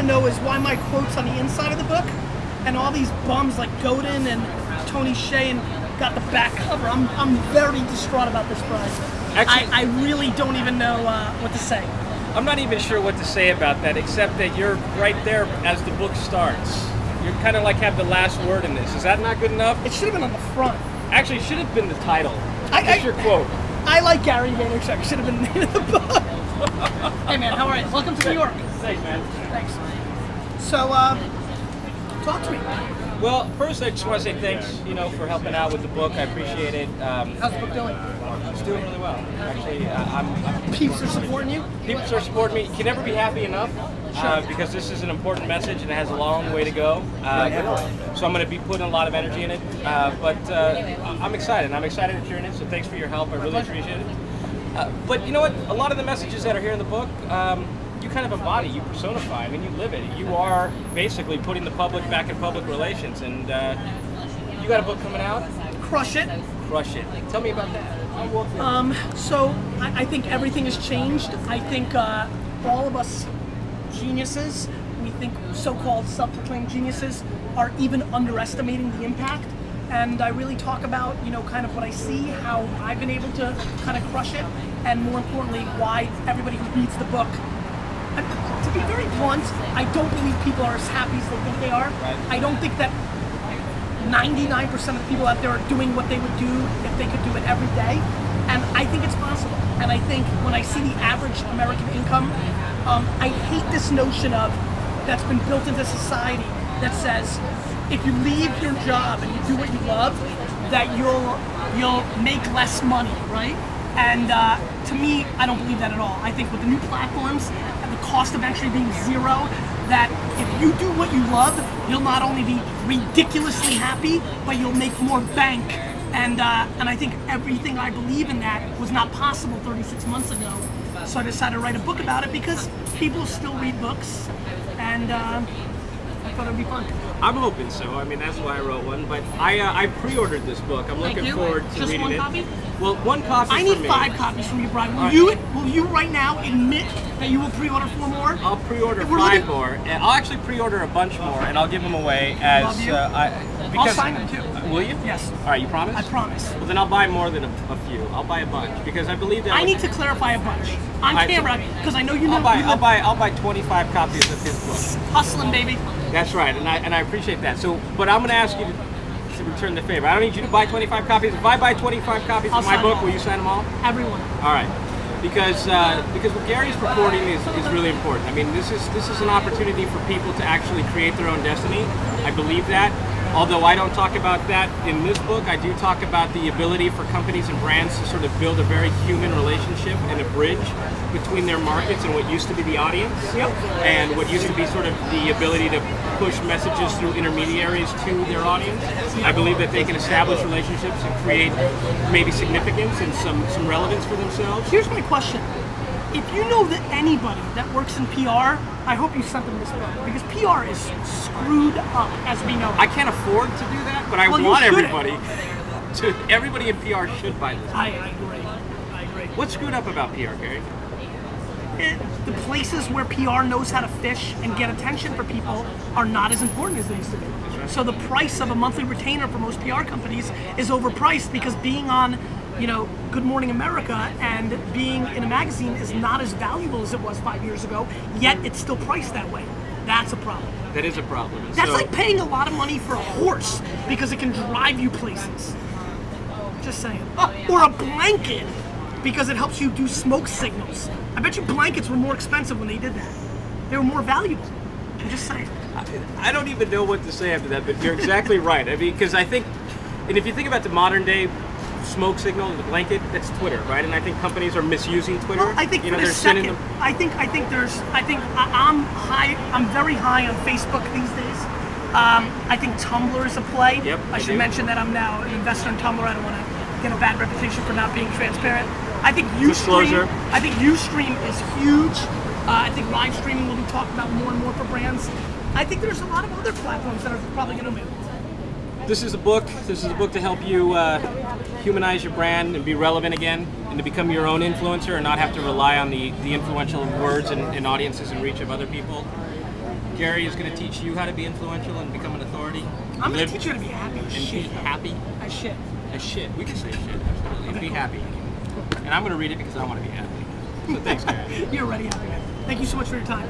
to know is why my quote's on the inside of the book, and all these bums like Godin and Tony Hsieh got the back cover. I'm very distraught about this, Brian. Actually, I really don't even know what to say. I'm not even sure what to say about that, except that you're right there as the book starts. You kind of like have the last word in this. Is that not good enough? It should have been on the front. Actually, it should have been the title. It's your quote. I like Gary+vaynerchuk. It should have been the name of the book. Hey man, how are you? Welcome to New York. Thanks, man. Thanks. So, talk to me. Well, first I just want to say thanks, for helping out with the book. I appreciate it. How's the book doing? It's doing really well. Actually, Peeps are supporting you? Peeps are supporting me. You can never be happy enough because this is an important message and it has a long way to go. So I'm going to be putting a lot of energy in it. But I'm excited. I'm excited that you're in it, so thanks for your help. I really appreciate it. But you know what? A lot of the messages that are here in the book, you kind of embody, you personify. I mean, you live it. You are basically putting the public back in public relations. And you got a book coming out? Crush It. Crush It. Tell me about that. So I think everything has changed. I think all of us geniuses, we think so-called self-proclaimed geniuses, are even underestimating the impact. And I really talk about, kind of what I see, how I've been able to kind of crush it, and more importantly, why everybody who reads the book. To be very blunt, I don't believe people are as happy as they think they are. Right. I don't think that 99% of the people out there are doing what they would do if they could do it every day. And I think it's possible. And I think when I see the average American income, I hate this notion of that's been built into society that says if you leave your job and you do what you love, that you'll make less money, right? And to me, I don't believe that at all. I think with the new platforms and the cost of entry being zero, that if you do what you love, you'll not only be ridiculously happy, but you'll make more bank. And I think everything I believe in that was not possible 36 months ago. So I decided to write a book about it because people still read books, and I thought it would be fun. I'm hoping so. I mean, that's why I wrote one. But I pre-ordered this book. I'm looking forward to reading it. Just one copy? Well, one copy. I need 5 copies from you, Brian. Will you right now admit that you will pre-order 4 more? I'll pre-order 5 more, and I'll actually pre-order a bunch more, and I'll give them away as. Love you. Because, I'll sign them too. Will you? Yes. All right, you promise? I promise. Well, then I'll buy more than a few. I'll buy a bunch because I believe that. I need to clarify a bunch on camera because I know you know. I'll buy 25 copies of his book. Hustling, baby. That's right, and I appreciate that. So, but I'm going to ask you to return the favor. I don't need you to buy 25 copies. If I buy 25 copies of my book, will you sign them all? Everyone. All right. Because what Gary's purporting is really important. I mean, this is an opportunity for people to actually create their own destiny. I believe that. Although I don't talk about that in this book, I do talk about the ability for companies and brands to sort of build a very human relationship and a bridge between their markets and what used to be the audience, and what used to be sort of the ability to push messages through intermediaries to their audience. I believe that they can establish relationships and create maybe significance and some relevance for themselves. Here's my question. If you know that anybody that works in PR, I hope you sent them this book, because PR is screwed up, as we know. I can't afford to do that, but I want everybody in PR should buy this. I agree. I agree. What's screwed up about PR, Gary? The places where PR knows how to fish and get attention for people are not as important as they used to be. Right. So the price of a monthly retainer for most PR companies is overpriced because being on Good Morning America and being in a magazine is not as valuable as it was 5 years ago, yet it's still priced that way. That's a problem. That is a problem. That's like paying a lot of money for a horse because it can drive you places. Just saying. Or a blanket because it helps you do smoke signals. I bet you blankets were more expensive when they did that. They were more valuable. I'm just saying. I don't even know what to say after that, but you're exactly right. I mean, because I think, and if you think about the modern day smoke signal, the blanket, that's Twitter, right? And I think companies are misusing Twitter. Well, I think for the second, I'm very high on Facebook these days. I think Tumblr is a play. Yep, I should mention that I'm now an investor in Tumblr. I don't want to get a bad reputation for not being transparent. I think Ustream is huge. I think live streaming will be talked about more and more for brands. I think there's a lot of other platforms that are probably going to move. This is a book. This is a book to help you humanize your brand and be relevant again, and to become your own influencer and not have to rely on the influential words and audiences and reach of other people. Gary is going to teach you how to be influential and become an authority. I'm going to teach you how to be happy as and shit. be happy. As shit. As shit. We can say shit, absolutely. And be happy. And I'm going to read it because I want to be happy. So thanks, Gary. You're already happy, man. Thank you so much for your time.